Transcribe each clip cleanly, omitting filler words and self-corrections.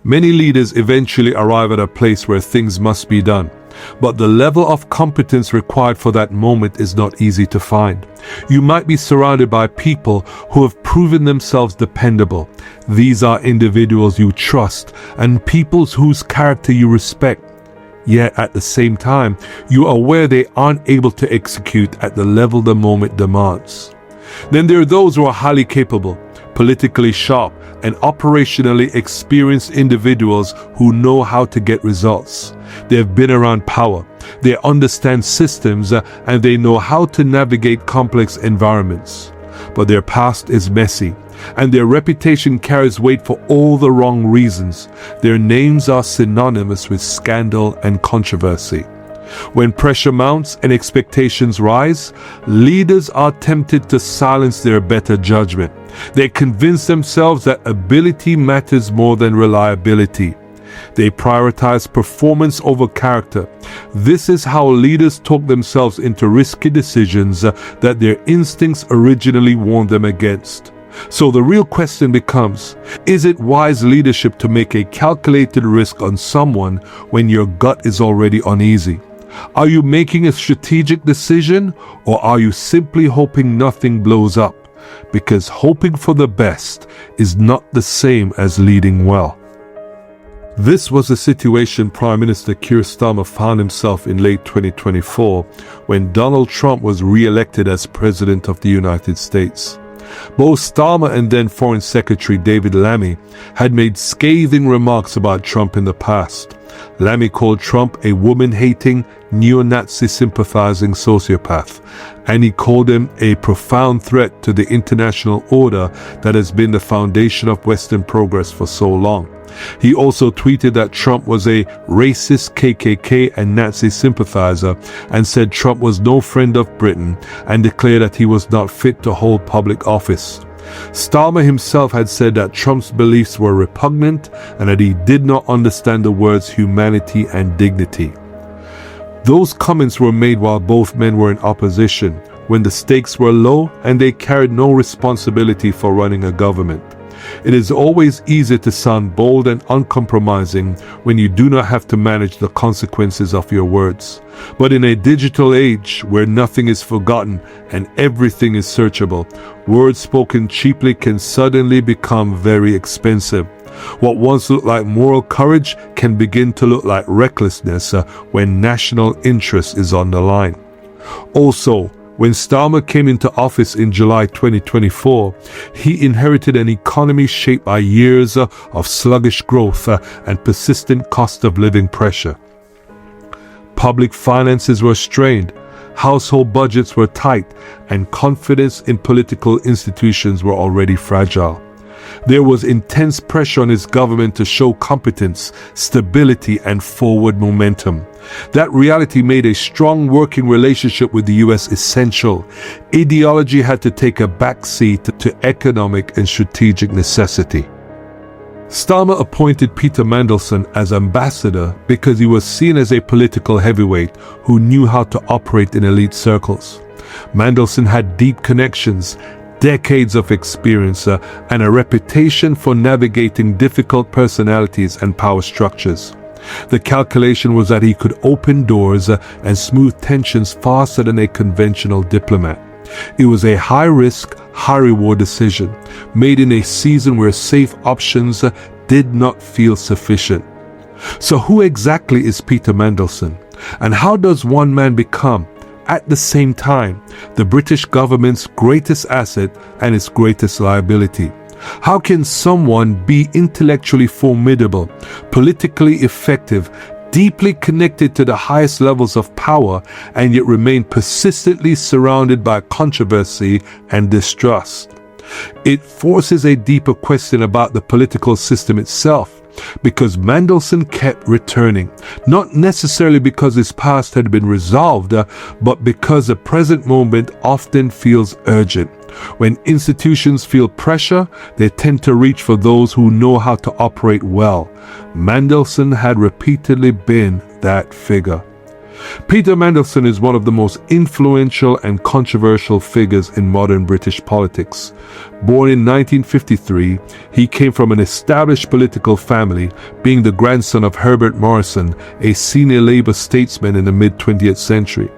Many leaders eventually arrive at a place where things must be done, but the level of competence required for that moment is not easy to find. You might be surrounded by people who have proven themselves dependable. These are individuals you trust and people whose character you respect. Yet at the same time, you are aware they aren't able to execute at the level the moment demands. Then there are those who are highly capable, politically sharp, and operationally experienced individuals who know how to get results. They have been around power, they understand systems, and they know how to navigate complex environments. But their past is messy, and their reputation carries weight for all the wrong reasons. Their names are synonymous with scandal and controversy. When pressure mounts and expectations rise, leaders are tempted to silence their better judgment. They convince themselves that ability matters more than reliability. They prioritize performance over character. This is how leaders talk themselves into risky decisions that their instincts originally warned them against. So the real question becomes, is it wise leadership to make a calculated risk on someone when your gut is already uneasy? Are you making a strategic decision, or are you simply hoping nothing blows up? Because hoping for the best is not the same as leading well. This was the situation Prime Minister Keir Starmer found himself in late 2024 when Donald Trump was re-elected as President of the United States. Both Starmer and then Foreign Secretary David Lammy had made scathing remarks about Trump in the past. Lammy called Trump a woman-hating, neo-Nazi sympathizing sociopath, and he called him a profound threat to the international order that has been the foundation of Western progress for so long. He also tweeted that Trump was a racist KKK and Nazi sympathizer and said Trump was no friend of Britain and declared that he was not fit to hold public office. Starmer himself had said that Trump's beliefs were repugnant and that he did not understand the words humanity and dignity. Those comments were made while both men were in opposition, when the stakes were low and they carried no responsibility for running a government. It is always easier to sound bold and uncompromising when you do not have to manage the consequences of your words. But in a digital age where nothing is forgotten and everything is searchable, words spoken cheaply can suddenly become very expensive. What once looked like moral courage can begin to look like recklessness when national interest is on the line. Also, when Starmer came into office in July 2024, he inherited an economy shaped by years of sluggish growth and persistent cost of living pressure. Public finances were strained, household budgets were tight, and confidence in political institutions were already fragile. There was intense pressure on his government to show competence, stability, and forward momentum. That reality made a strong working relationship with the US essential. Ideology had to take a backseat to economic and strategic necessity. Starmer appointed Peter Mandelson as ambassador because he was seen as a political heavyweight who knew how to operate in elite circles. Mandelson had deep connections, decades of experience, and a reputation for navigating difficult personalities and power structures. The calculation was that he could open doors and smooth tensions faster than a conventional diplomat. It was a high-risk, high-reward decision, made in a season where safe options did not feel sufficient. So who exactly is Peter Mandelson? And how does one man become, at the same time, the British government's greatest asset and its greatest liability? How can someone be intellectually formidable, politically effective, deeply connected to the highest levels of power, and yet remain persistently surrounded by controversy and distrust? It forces a deeper question about the political system itself, because Mandelson kept returning, not necessarily because his past had been resolved, but because the present moment often feels urgent. When institutions feel pressure, they tend to reach for those who know how to operate well. Mandelson had repeatedly been that figure. Peter Mandelson is one of the most influential and controversial figures in modern British politics. Born in 1953, he came from an established political family, being the grandson of Herbert Morrison, a senior Labour statesman in the mid-20th century.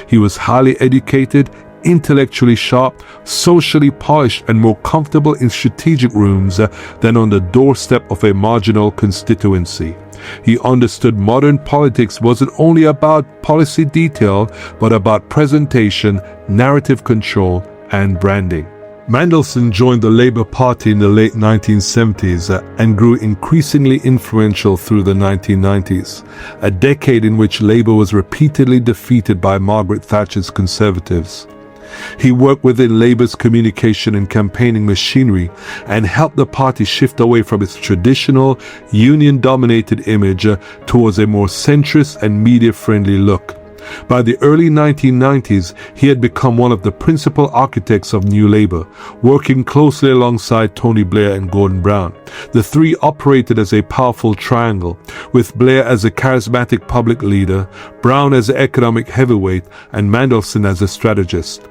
He was highly educated, intellectually sharp, socially polished, and more comfortable in strategic rooms than on the doorstep of a marginal constituency. He understood modern politics wasn't only about policy detail, but about presentation, narrative control, and branding. Mandelson joined the Labour Party in the late 1970s and grew increasingly influential through the 1990s, a decade in which Labour was repeatedly defeated by Margaret Thatcher's Conservatives. He worked within Labour's communication and campaigning machinery and helped the party shift away from its traditional, union-dominated image towards a more centrist and media-friendly look. By the early 1990s, he had become one of the principal architects of New Labour, working closely alongside Tony Blair and Gordon Brown. The three operated as a powerful triangle, with Blair as a charismatic public leader, Brown as an economic heavyweight, and Mandelson as a strategist.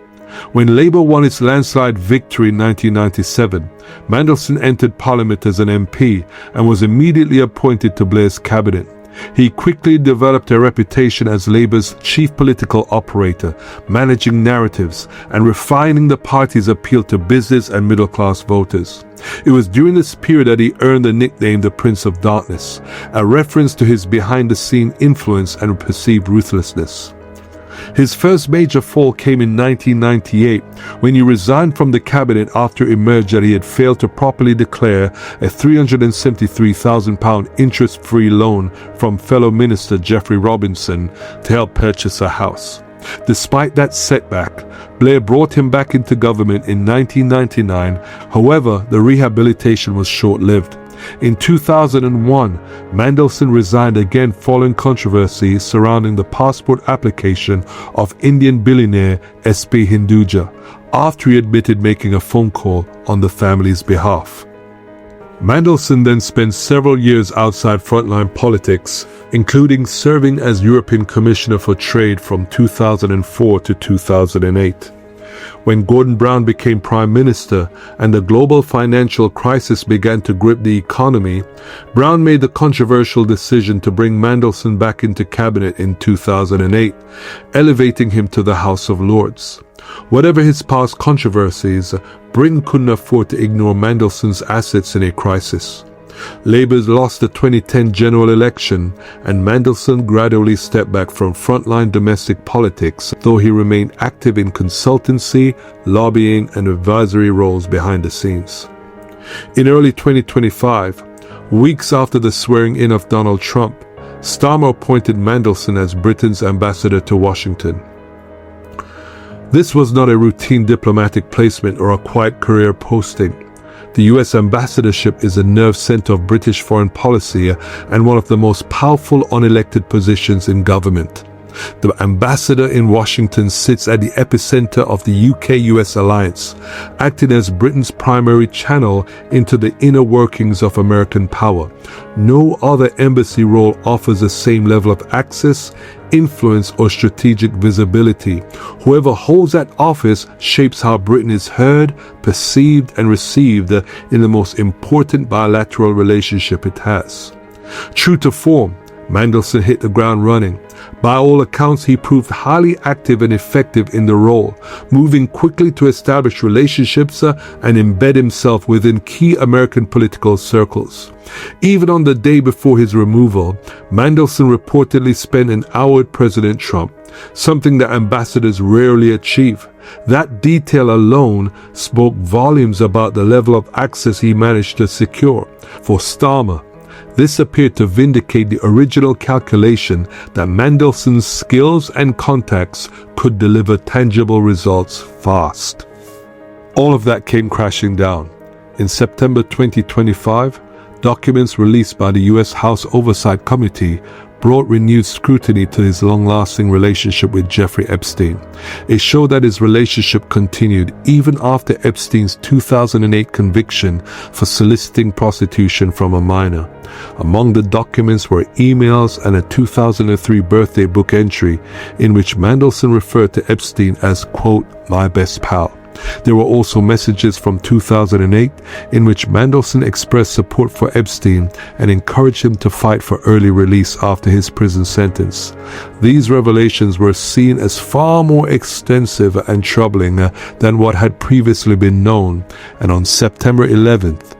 When Labour won its landslide victory in 1997, Mandelson entered Parliament as an MP and was immediately appointed to Blair's cabinet. He quickly developed a reputation as Labour's chief political operator, managing narratives and refining the party's appeal to business and middle-class voters. It was during this period that he earned the nickname the Prince of Darkness, a reference to his behind-the-scene influence and perceived ruthlessness. His first major fall came in 1998 when he resigned from the cabinet after it emerged that he had failed to properly declare a £373,000 interest-free loan from fellow minister Geoffrey Robinson to help purchase a house. Despite that setback, Blair brought him back into government in 1999. However, the rehabilitation was short-lived. In 2001, Mandelson resigned again following controversy surrounding the passport application of Indian billionaire S.P. Hinduja, after he admitted making a phone call on the family's behalf. Mandelson then spent several years outside frontline politics, including serving as European Commissioner for Trade from 2004 to 2008. When Gordon Brown became Prime Minister and the global financial crisis began to grip the economy, Brown made the controversial decision to bring Mandelson back into cabinet in 2008, elevating him to the House of Lords. Whatever his past controversies, Britain couldn't afford to ignore Mandelson's assets in a crisis. Labour lost the 2010 general election, and Mandelson gradually stepped back from frontline domestic politics, though he remained active in consultancy, lobbying, and advisory roles behind the scenes. In early 2025, weeks after the swearing-in of Donald Trump, Starmer appointed Mandelson as Britain's ambassador to Washington. This was not a routine diplomatic placement or a quiet career posting. The U.S. ambassadorship is a nerve center of British foreign policy and one of the most powerful unelected positions in government. The ambassador in Washington sits at the epicenter of the UK-US alliance, acting as Britain's primary channel into the inner workings of American power. No other embassy role offers the same level of access, influence, or strategic visibility. Whoever holds that office shapes how Britain is heard, perceived, and received in the most important bilateral relationship it has. True to form, Mandelson hit the ground running. By all accounts, he proved highly active and effective in the role, moving quickly to establish relationships and embed himself within key American political circles. Even on the day before his removal, Mandelson reportedly spent an hour with President Trump, something that ambassadors rarely achieve. That detail alone spoke volumes about the level of access he managed to secure. For Starmer, this appeared to vindicate the original calculation that Mandelson's skills and contacts could deliver tangible results fast. All of that came crashing down. In September 2025, documents released by the U.S. House Oversight Committee brought renewed scrutiny to his long-lasting relationship with Jeffrey Epstein. It showed that his relationship continued even after Epstein's 2008 conviction for soliciting prostitution from a minor. Among the documents were emails and a 2003 birthday book entry in which Mandelson referred to Epstein as, quote, my best pal. There were also messages from 2008 in which Mandelson expressed support for Epstein and encouraged him to fight for early release after his prison sentence. These revelations were seen as far more extensive and troubling than what had previously been known, and on September 11th,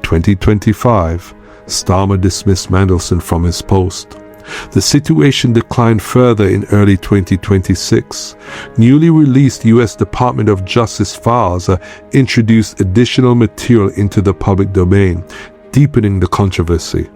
2025, Starmer dismissed Mandelson from his post. The situation declined further in early 2026. Newly released U.S. Department of Justice files introduced additional material into the public domain, deepening the controversy.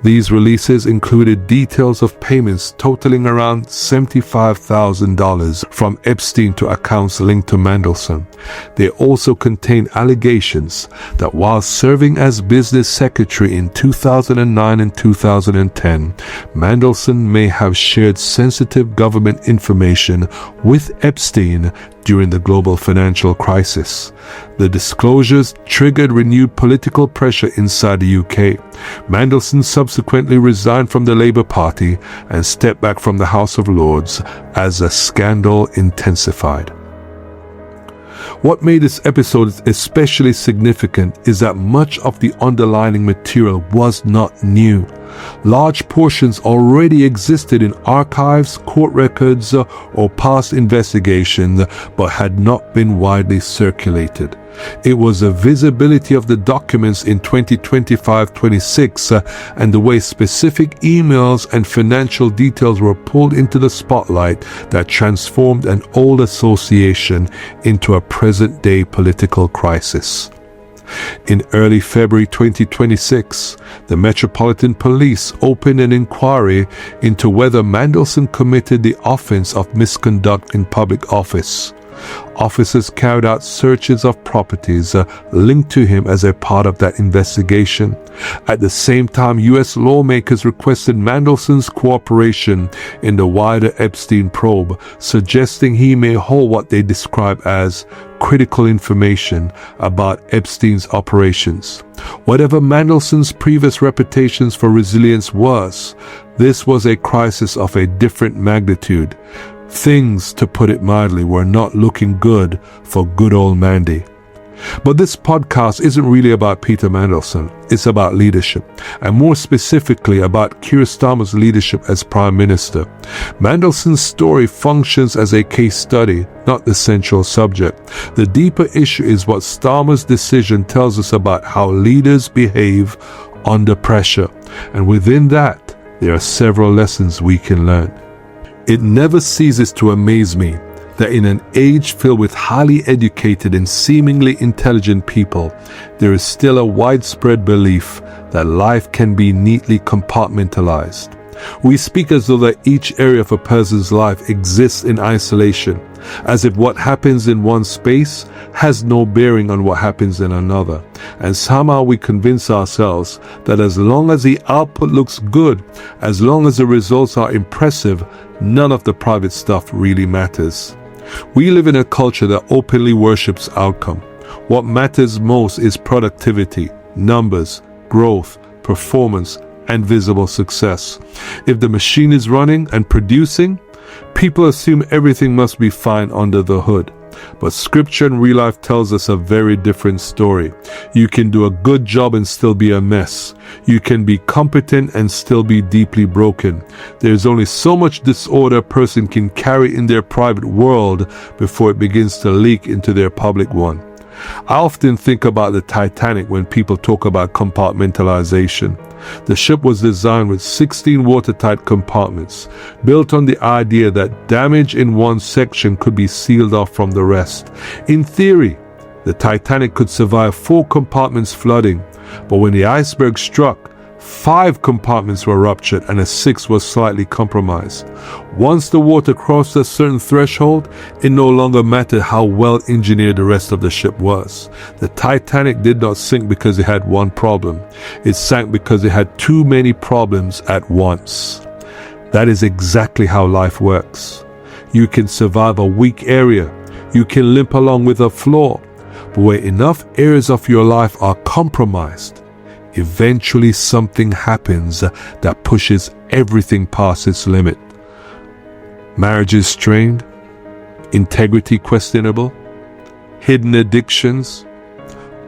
These releases included details of payments totaling around $75,000 from Epstein to accounts linked to Mandelson. They also contained allegations that while serving as business secretary in 2009 and 2010, Mandelson may have shared sensitive government information with Epstein during the global financial crisis. The disclosures triggered renewed political pressure inside the UK. Mandelson subsequently resigned from the Labour Party and stepped back from the House of Lords as the scandal intensified. What made this episode especially significant is that much of the underlying material was not new. Large portions already existed in archives, court records, or past investigations, but had not been widely circulated. It was the visibility of the documents in 2025-26 and the way specific emails and financial details were pulled into the spotlight that transformed an old association into a present-day political crisis. In early February 2026, the Metropolitan Police opened an inquiry into whether Mandelson committed the offense of misconduct in public office. Officers carried out searches of properties linked to him as a part of that investigation. At the same time, U.S. lawmakers requested Mandelson's cooperation in the wider Epstein probe, suggesting he may hold what they describe as critical information about Epstein's operations. Whatever Mandelson's previous reputations for resilience was, this was a crisis of a different magnitude. Things, to put it mildly, were not looking good for good old Mandy. But this podcast isn't really about Peter Mandelson. It's about leadership, and more specifically about Keir Starmer's leadership as Prime Minister. Mandelson's story functions as a case study, not the central subject. The deeper issue is what Starmer's decision tells us about how leaders behave under pressure, and within that, there are several lessons we can learn. It never ceases to amaze me that in an age filled with highly educated and seemingly intelligent people, there is still a widespread belief that life can be neatly compartmentalized. We speak as though that each area of a person's life exists in isolation, as if what happens in one space has no bearing on what happens in another. And somehow we convince ourselves that as long as the output looks good, as long as the results are impressive, none of the private stuff really matters. We live in a culture that openly worships outcome. What matters most is productivity, numbers, growth, performance, and visible success. If the machine is running and producing, people assume everything must be fine under the hood. But scripture and real life tells us a very different story. You can do a good job and still be a mess. You can be competent and still be deeply broken. There's only so much disorder a person can carry in their private world before it begins to leak into their public one. I often think about the Titanic when people talk about compartmentalization. The ship was designed with 16 watertight compartments, built on the idea that damage in one section could be sealed off from the rest. In theory, the Titanic could survive 4 compartments flooding, but when the iceberg struck, 5 compartments were ruptured and a 6th was slightly compromised. Once the water crossed a certain threshold, it no longer mattered how well engineered the rest of the ship was. The Titanic did not sink because it had one problem. It sank because it had too many problems at once. That is exactly how life works. You can survive a weak area. You can limp along with a flaw. But where enough areas of your life are compromised, eventually something happens that pushes everything past its limit. Marriage is strained, integrity questionable, hidden addictions,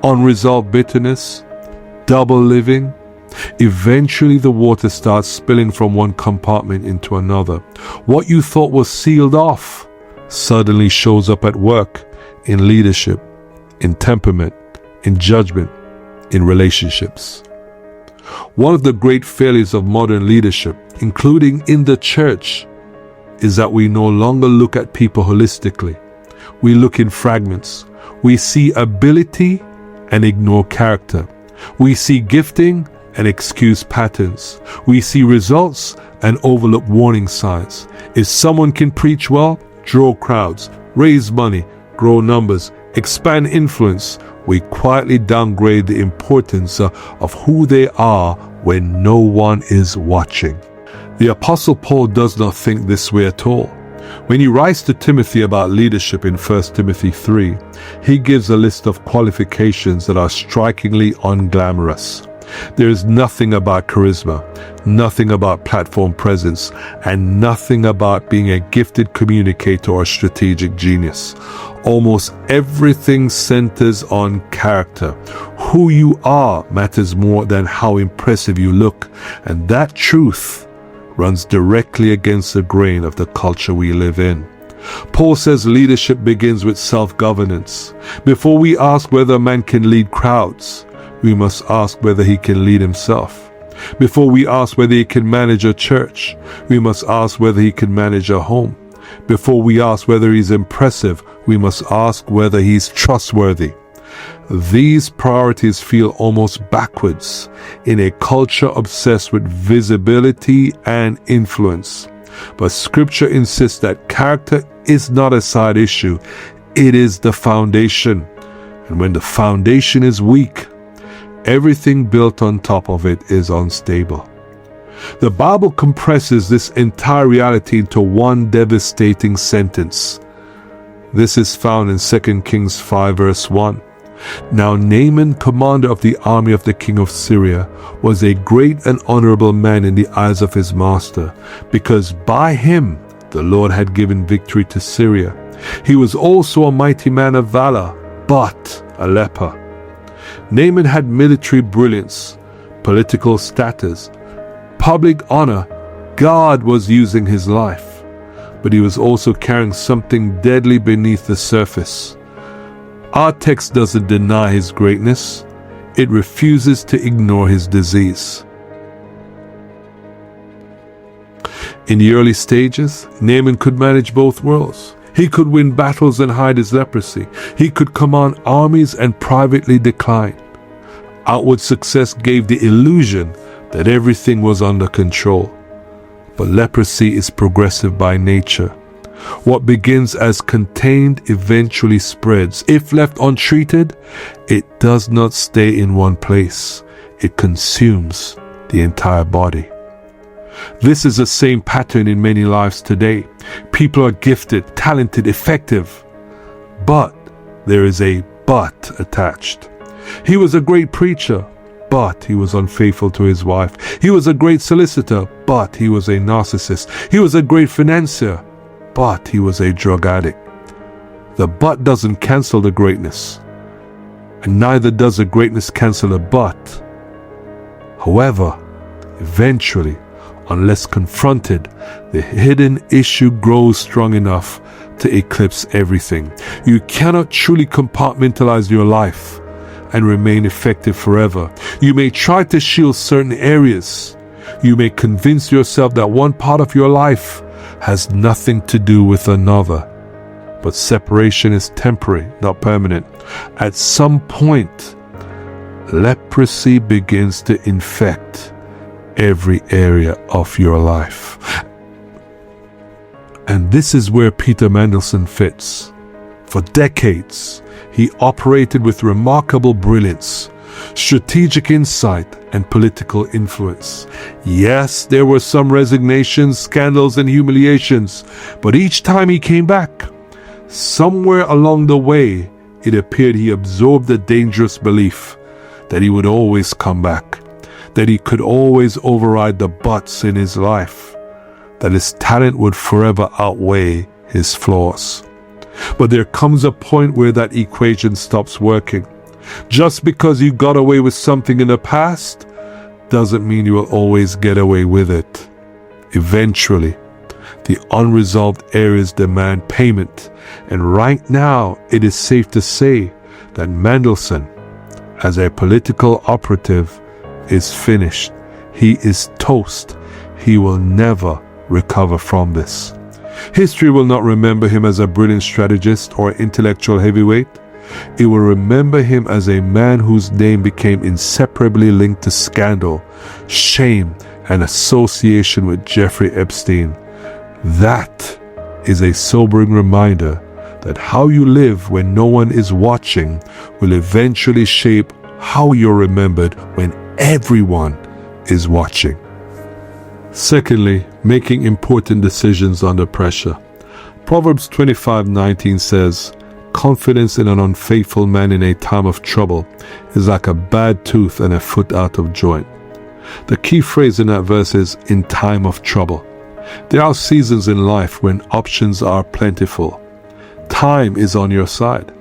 unresolved bitterness, double living. Eventually the water starts spilling from one compartment into another. What you thought was sealed off suddenly shows up at work, in leadership, in temperament, in judgment, in relationships. One of the great failures of modern leadership, including in the church, is that we no longer look at people holistically. We look in fragments. We see ability and ignore character. We see gifting and excuse patterns. We see results and overlook warning signs. If someone can preach well, draw crowds, raise money, grow numbers, expand influence, we quietly downgrade the importance of who they are when no one is watching. The Apostle Paul does not think this way at all. When he writes to Timothy about leadership in 1 Timothy 3, he gives a list of qualifications that are strikingly unglamorous. There is nothing about charisma, nothing about platform presence, and nothing about being a gifted communicator or strategic genius. Almost everything centers on character. Who you are matters more than how impressive you look, and that truth runs directly against the grain of the culture we live in. Paul says leadership begins with self-governance. Before we ask whether a man can lead crowds, we must ask whether he can lead himself. Before we ask whether he can manage a church, we must ask whether he can manage a home. Before we ask whether he's impressive, we must ask whether he's trustworthy. These priorities feel almost backwards in a culture obsessed with visibility and influence. But Scripture insists that character is not a side issue. It is the foundation. And when the foundation is weak, everything built on top of it is unstable. The Bible compresses this entire reality into one devastating sentence. This is found in 2 Kings 5 verse 1. Now Naaman, commander of the army of the king of Syria, was a great and honorable man in the eyes of his master, because by him the Lord had given victory to Syria. He was also a mighty man of valor, but a leper. Naaman had military brilliance, political status, public honor. God was using his life, but he was also carrying something deadly beneath the surface. Our text doesn't deny his greatness. It refuses to ignore his disease. In the early stages, Naaman could manage both worlds. He could win battles and hide his leprosy. He could command armies and privately decline. Outward success gave the illusion that everything was under control. But leprosy is progressive by nature. What begins as contained eventually spreads. If left untreated, it does not stay in one place. It consumes the entire body. This is the same pattern in many lives today. People are gifted, talented, effective, but there is a but attached. He was a great preacher, but he was unfaithful to his wife. He was a great solicitor, but he was a narcissist. He was a great financier, but he was a drug addict. The but doesn't cancel the greatness, and neither does the greatness cancel the but. However, eventually, unless confronted, the hidden issue grows strong enough to eclipse everything. You cannot truly compartmentalize your life and remain effective forever. You may try to shield certain areas. You may convince yourself that one part of your life has nothing to do with another. But separation is temporary, not permanent. At some point, leprosy begins to infect, every area of your life. And this is where Peter Mandelson fits. For decades, he operated with remarkable brilliance, strategic insight, and political influence. Yes, there were some resignations, scandals, and humiliations, but each time he came back, somewhere along the way, it appeared he absorbed the dangerous belief that he would always come back, that he could always override the buts in his life, that his talent would forever outweigh his flaws. But there comes a point where that equation stops working. Just because you got away with something in the past doesn't mean you will always get away with it. Eventually, the unresolved areas demand payment, and right now it is safe to say that Mandelson, as a political operative, is finished. He is toast. He will never recover from this. History will not remember him as a brilliant strategist or intellectual heavyweight. It will remember him as a man whose name became inseparably linked to scandal, shame, and association with Jeffrey Epstein. That is a sobering reminder that how you live when no one is watching will eventually shape how you're remembered when everyone is watching. Secondly, making important decisions under pressure. Proverbs 25:19 says, "Confidence in an unfaithful man in a time of trouble is like a bad tooth and a foot out of joint." The key phrase in that verse is "in time of trouble." There are seasons in life when options are plentiful. Time is on your side.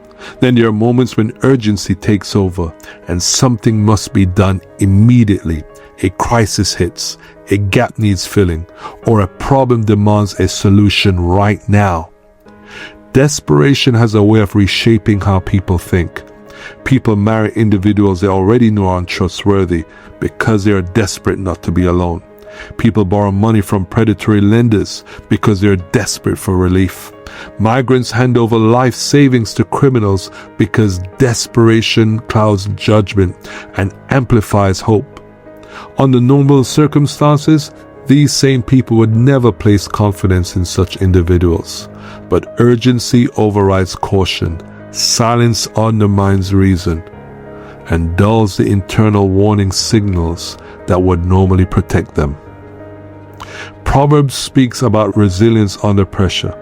Then there are moments when urgency takes over and something must be done immediately. A crisis hits, a gap needs filling, or a problem demands a solution right now. Desperation has a way of reshaping how people think. People marry individuals they already know are untrustworthy because they are desperate not to be alone. People borrow money from predatory lenders because they are desperate for relief. Migrants hand over life savings to criminals because desperation clouds judgment and amplifies hope. Under normal circumstances, these same people would never place confidence in such individuals. But urgency overrides caution, silence undermines reason, and dulls the internal warning signals that would normally protect them. Proverbs speaks about resilience under pressure.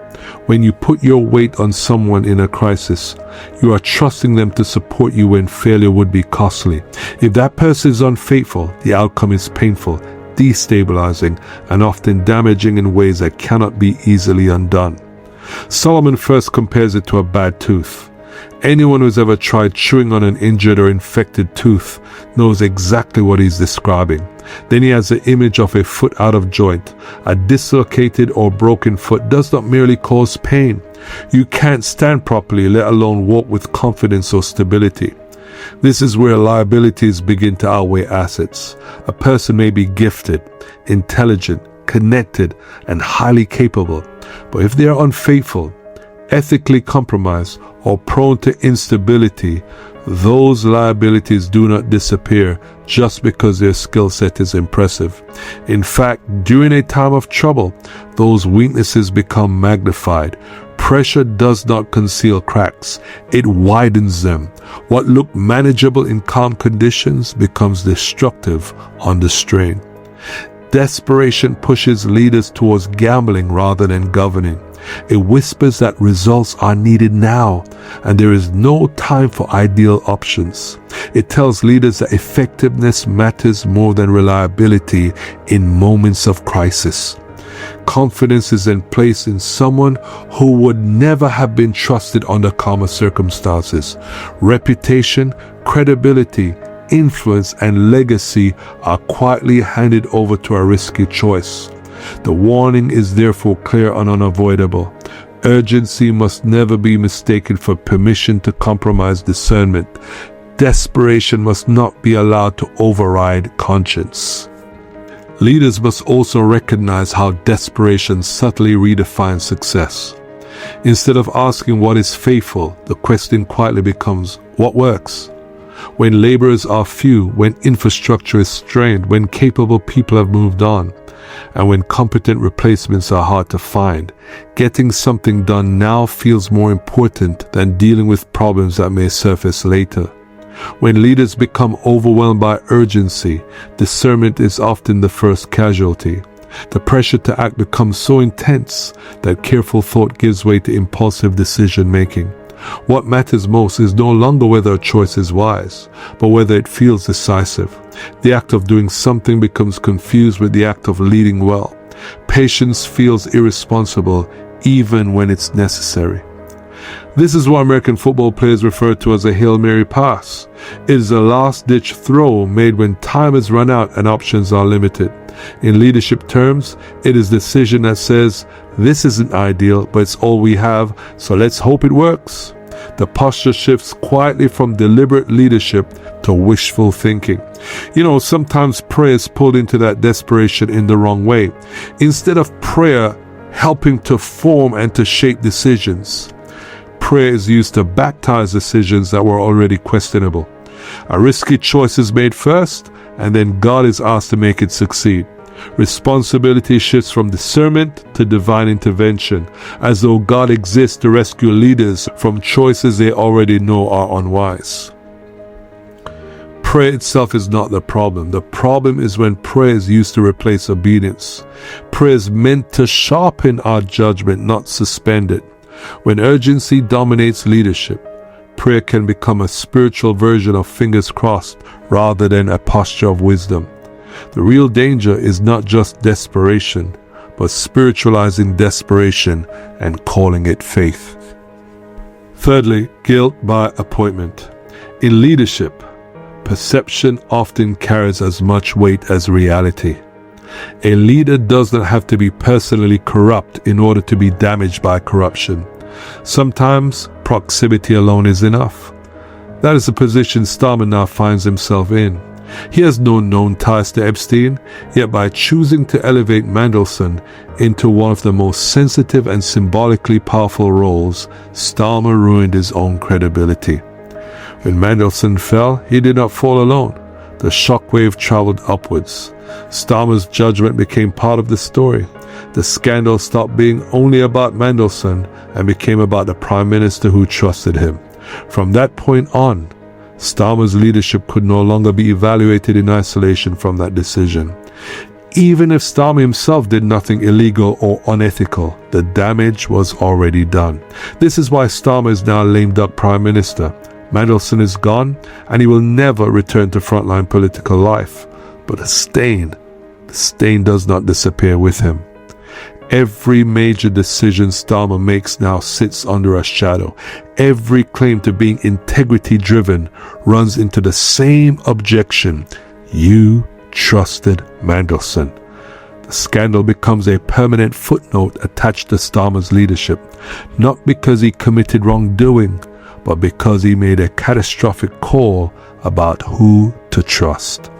When you put your weight on someone in a crisis, you are trusting them to support you when failure would be costly. If that person is unfaithful, the outcome is painful, destabilizing, and often damaging in ways that cannot be easily undone. Solomon first compares it to a bad tooth. Anyone who's ever tried chewing on an injured or infected tooth knows exactly what he's describing. Then he has the image of a foot out of joint. A dislocated or broken foot does not merely cause pain. You can't stand properly, let alone walk with confidence or stability. This is where liabilities begin to outweigh assets. A person may be gifted, intelligent, connected, and highly capable, but if they are unfaithful, ethically compromised, or prone to instability, those liabilities do not disappear just because their skill set is impressive. In fact, during a time of trouble, those weaknesses become magnified. Pressure does not conceal cracks, it widens them. What looked manageable in calm conditions becomes destructive under strain. Desperation pushes leaders towards gambling rather than governing. It whispers that results are needed now, and there is no time for ideal options. It tells leaders that effectiveness matters more than reliability in moments of crisis. Confidence is then placed in someone who would never have been trusted under calmer circumstances. Reputation, credibility, influence, and legacy are quietly handed over to a risky choice. The warning is therefore clear and unavoidable. Urgency must never be mistaken for permission to compromise discernment. Desperation must not be allowed to override conscience. Leaders must also recognize how desperation subtly redefines success. Instead of asking what is faithful, the question quietly becomes, what works? when laborers are few, when infrastructure is strained, when capable people have moved on, and when competent replacements are hard to find, getting something done now feels more important than dealing with problems that may surface later. When leaders become overwhelmed by urgency, discernment is often the first casualty. The pressure to act becomes so intense that careful thought gives way to impulsive decision-making. What matters most is no longer whether a choice is wise, but whether it feels decisive. The act of doing something becomes confused with the act of leading well. Patience feels irresponsible even when it's necessary. This is what American football players refer to as a Hail Mary pass. It is a last-ditch throw made when time has run out and options are limited. In leadership terms, it is a decision that says, this isn't ideal, but it's all we have, so let's hope it works. The posture shifts quietly from deliberate leadership to wishful thinking. Sometimes prayer is pulled into that desperation in the wrong way. Instead of prayer helping to form and to shape decisions, prayer is used to baptize decisions that were already questionable. A risky choice is made first, and then God is asked to make it succeed. Responsibility shifts from discernment to divine intervention, as though God exists to rescue leaders from choices they already know are unwise. Prayer itself is not the problem. The problem is when prayer is used to replace obedience. Prayer is meant to sharpen our judgment, not suspend it. When urgency dominates leadership, prayer can become a spiritual version of fingers crossed rather than a posture of wisdom. The real danger is not just desperation, but spiritualizing desperation and calling it faith. Thirdly, guilt by appointment. In leadership, perception often carries as much weight as reality. A leader does not have to be personally corrupt in order to be damaged by corruption. Sometimes proximity alone is enough. That is the position Starmer now finds himself in. He has no known ties to Epstein, yet by choosing to elevate Mandelson into one of the most sensitive and symbolically powerful roles, Starmer ruined his own credibility. When Mandelson fell, he did not fall alone. The shockwave traveled upwards. Starmer's judgment became part of the story. The scandal stopped being only about Mandelson and became about the Prime Minister who trusted him. From that point on, Starmer's leadership could no longer be evaluated in isolation from that decision. Even if Starmer himself did nothing illegal or unethical, the damage was already done. This is why Starmer is now lame duck Prime Minister. Mandelson is gone, and he will never return to frontline political life. But the stain does not disappear with him. Every major decision Starmer makes now sits under a shadow. Every claim to being integrity-driven runs into the same objection. You trusted Mandelson. The scandal becomes a permanent footnote attached to Starmer's leadership, not because he committed wrongdoing, but because he made a catastrophic call about who to trust.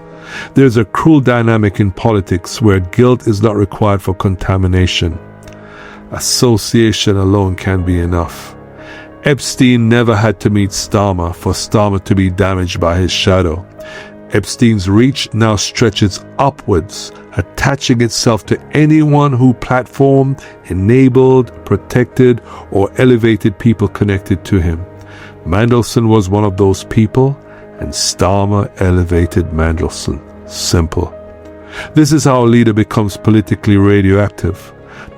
There's a cruel dynamic in politics where guilt is not required for contamination. Association alone can be enough. Epstein never had to meet Starmer for Starmer to be damaged by his shadow. Epstein's reach now stretches upwards, attaching itself to anyone who platformed, enabled, protected, or elevated people connected to him. Mandelson was one of those people, and Starmer elevated Mandelson. Simple. This is how a leader becomes politically radioactive,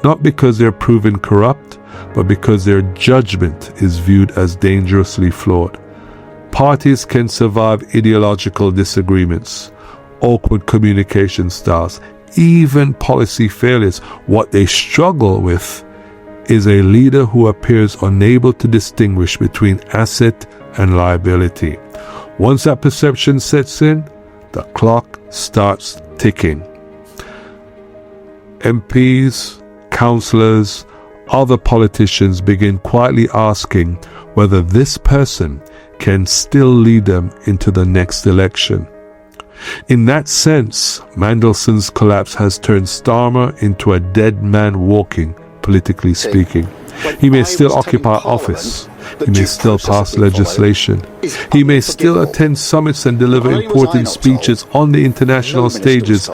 not because they're proven corrupt, but because their judgment is viewed as dangerously flawed. Parties can survive ideological disagreements, awkward communication styles, even policy failures. What they struggle with is a leader who appears unable to distinguish between asset and liability. Once that perception sets in, the clock starts ticking. MPs, councillors, other politicians begin quietly asking whether this person can still lead them into the next election. In that sense, Mandelson's collapse has turned Starmer into a dead man walking, politically speaking. He may still occupy office. He may still pass legislation. He may still attend summits and deliver important speeches on the international stages,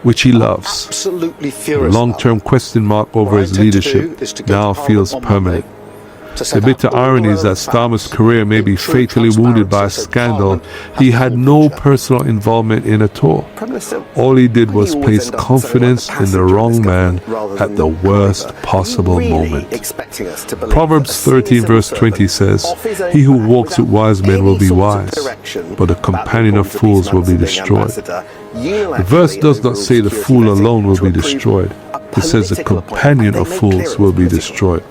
which he loves. The long-term question mark over his leadership now feels permanent. The bitter irony is that Starmer's career may be fatally wounded by a scandal he had no personal involvement in at all. All he did was place confidence in the wrong man at the worst possible moment. Proverbs 13 verse 20 says, "He who walks with wise men will be wise, but the companion of fools will be destroyed." The verse does not say the fool alone will be destroyed. It says the companion of fools will be destroyed.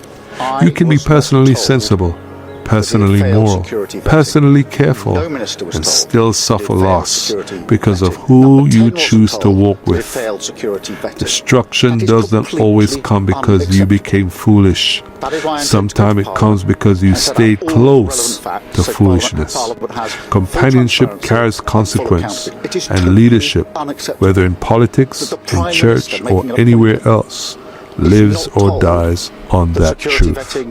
You can be personally sensible, personally moral, personally careful, and still suffer loss because of who you choose to walk with. Destruction does not always come because you became foolish. Sometimes it comes because you stayed close to foolishness. Companionship carries consequence, and leadership, whether in politics, in church, or anywhere else, lives or dies on that truth.